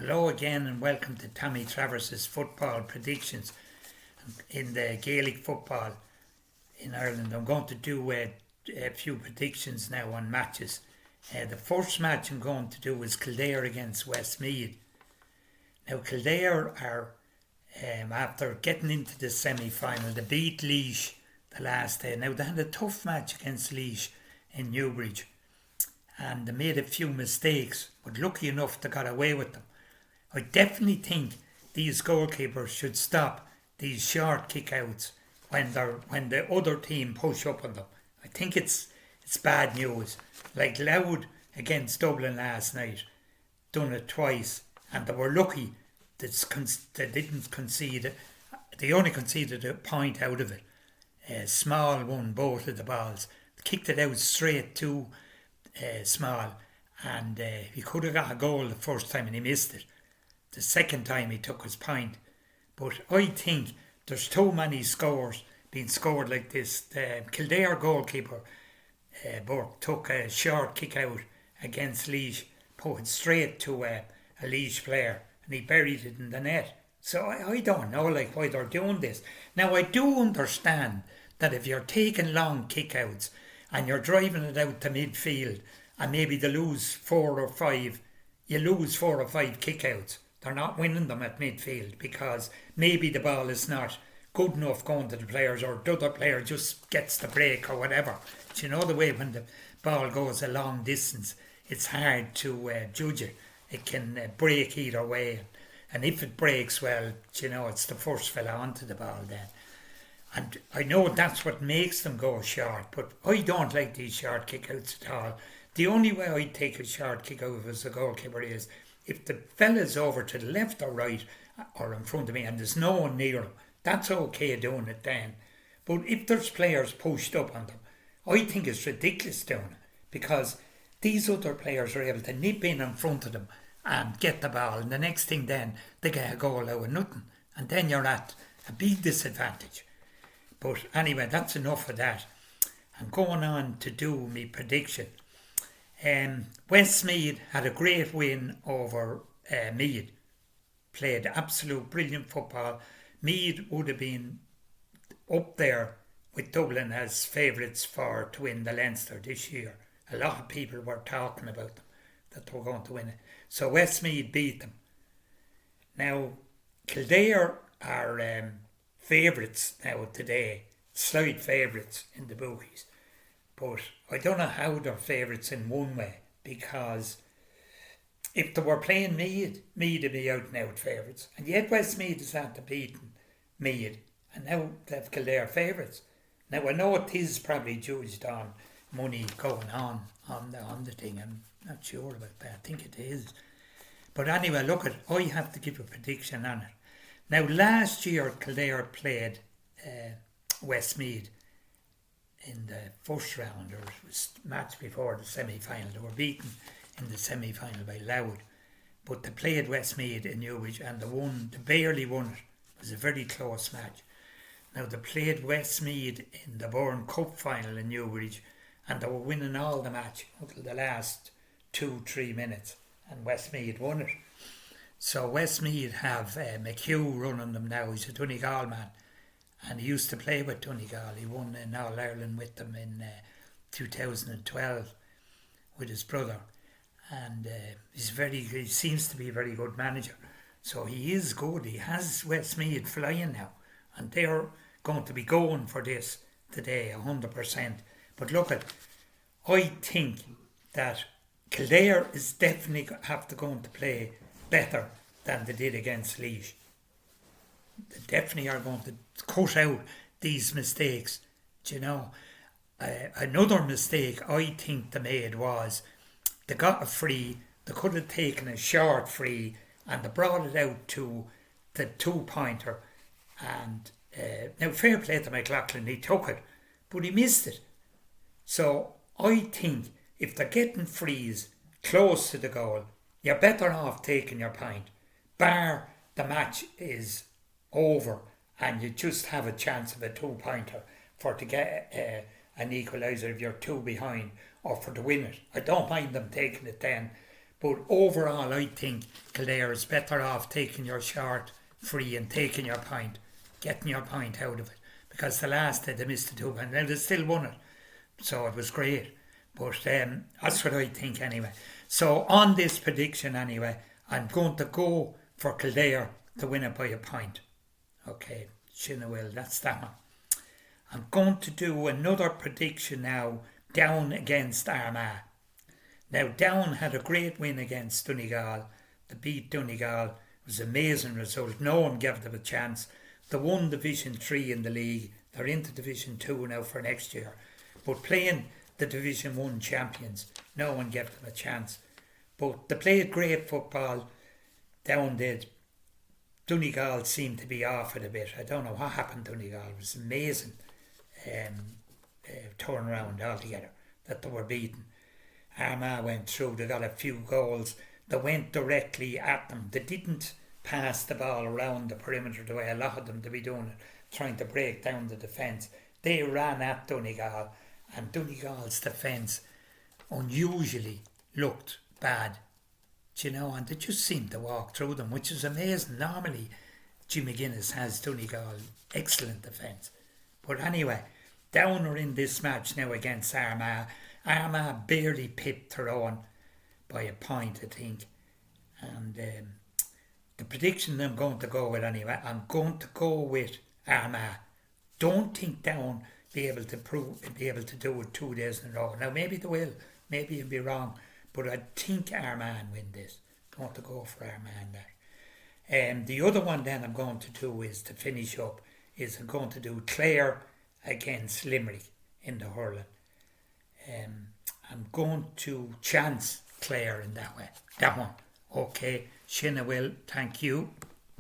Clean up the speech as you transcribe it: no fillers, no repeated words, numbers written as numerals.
Hello again and welcome to Tommy Travers' football predictions in the Gaelic football in Ireland. I'm going to do a few predictions now on matches. The first match I'm going to do is Kildare against Westmeath. Now Kildare are, after getting into the semi-final, they beat Laois the last day. Now they had a tough match against Laois in Newbridge and they made a few mistakes, but lucky enough they got away with them. I definitely think these goalkeepers should stop these short kickouts when the other team push up on them. I think it's bad news. Like Louth against Dublin last night, done it twice, and they were lucky that they didn't concede. They only conceded a point out of it. Small won both of the balls, kicked it out straight to Small, and he could have got a goal the first time and he missed it. The second time he took his point. But I think there's too many scores being scored like this. The Kildare goalkeeper Burke took a short kick out against Laois, put it straight to a Laois player, and he buried it in the net. So I don't know why they're doing this. Now I do understand that if you're taking long kickouts and you're driving it out to midfield and maybe they lose 4 or 5, you lose 4 or 5 kickouts. They're not winning them at midfield because maybe the ball is not good enough going to the players, or the other player just gets the break or whatever. Do you know the way when the ball goes a long distance, it's hard to judge it. It can break either way. And if it breaks, well, it's the first fella onto the ball then. And I know that's what makes them go short, but I don't like these short kickouts at all. The only way I'd take a short kick out as a goalkeeper is if the fella's over to the left or right or in front of me and there's no one near him, that's okay doing it then. But if there's players pushed up on them, I think it's ridiculous doing it, because these other players are able to nip in front of them and get the ball, and the next thing then they get a goal out of nothing, and then you're at a big disadvantage. But anyway, that's enough of that. I'm going on to do my prediction. Westmeath had a great win over Meath. Played absolute brilliant football. Meath would have been up there with Dublin as favourites to win the Leinster this year. A lot of people were talking about them, that they were going to win it. So Westmeath beat them. Now, Kildare are favourites now today, slight favourites in the bookies. But I don't know how they're favourites in one way, because if they were playing Meath would be out and out favourites. And yet Westmeath is after beating Meath, and now they have Kildare favourites. Now I know it is probably judged on money going on the thing. I'm not sure about that. I think it is. But anyway, I have to give a prediction on it. Now last year Kildare played Westmeath in the first round, or it was match before the semi-final. They were beaten in the semi-final by Louth, but they played Westmeath in Newbridge and they barely won it. It was a very close match. Now they played Westmeath in the Byrne Cup final in Newbridge, and they were winning all the match until the last 2-3 minutes, and Westmeath won it. So Westmeath have McHugh running them now. He's a Donegal man, and he used to play with Donegal. He won in All-Ireland with them in 2012 with his brother. And he seems to be a very good manager. So he is good. He has Westmeath flying now. And they're going to be going for this today, 100%. But I think that Kildare is definitely going to play better than they did against Laois. They definitely are going to cut out these mistakes. Another mistake I think they made was they got a free. They could have taken a short free and they brought it out to the 2-pointer. And now fair play to McLaughlin, he took it, but he missed it. So I think if they're getting frees close to the goal, you're better off taking your point, bar the match is over and you just have a chance of a 2-pointer to get an equaliser if you're 2 behind, or for to win it. I don't mind them taking it then, But overall, I think Kildare is better off taking your short free and taking your point, getting your point out of it. Because the last day they missed the 2 points. Now they still won it. So it was great. But that's what I think anyway. So on this prediction anyway, I'm going to go for Kildare to win it by a point. Okay, Shinawil, that's that one. I'm going to do another prediction now, Down against Armagh. Now Down had a great win against Donegal. They beat Donegal. It was an amazing result. No one gave them a chance. They won Division 3 in the league. They're into Division 2 now for next year. But playing the Division 1 champions, no one gave them a chance. But they played great football. Down did. Donegal seemed to be off it a bit. I don't know what happened to Donegal. It was amazing turnaround altogether that they were beaten. Armagh went through. They got a few goals. They went directly at them. They didn't pass the ball around the perimeter the way a lot of them to be doing it, trying to break down the defence. They ran at Donegal, and Donegal's defence unusually looked bad. Do you know, and they just seemed to walk through them, which is amazing. Normally, Jimmy Guinness has Donegal excellent defence. But anyway, Down are in this match now against Armagh. Armagh barely pipped their own by a point, I think. And the prediction I'm going to go with anyway, I'm going to go with Armagh. Don't think Down be able to do it 2 days in a row. Now maybe they will, maybe you'll be wrong, but I think Armagh win this. I'm going to go for Armagh there. The other one then I'm going to do is to finish up is I'm going to do Clare against Limerick in the hurling. I'm going to chance Clare in that one. Okay, Shinna will, thank you.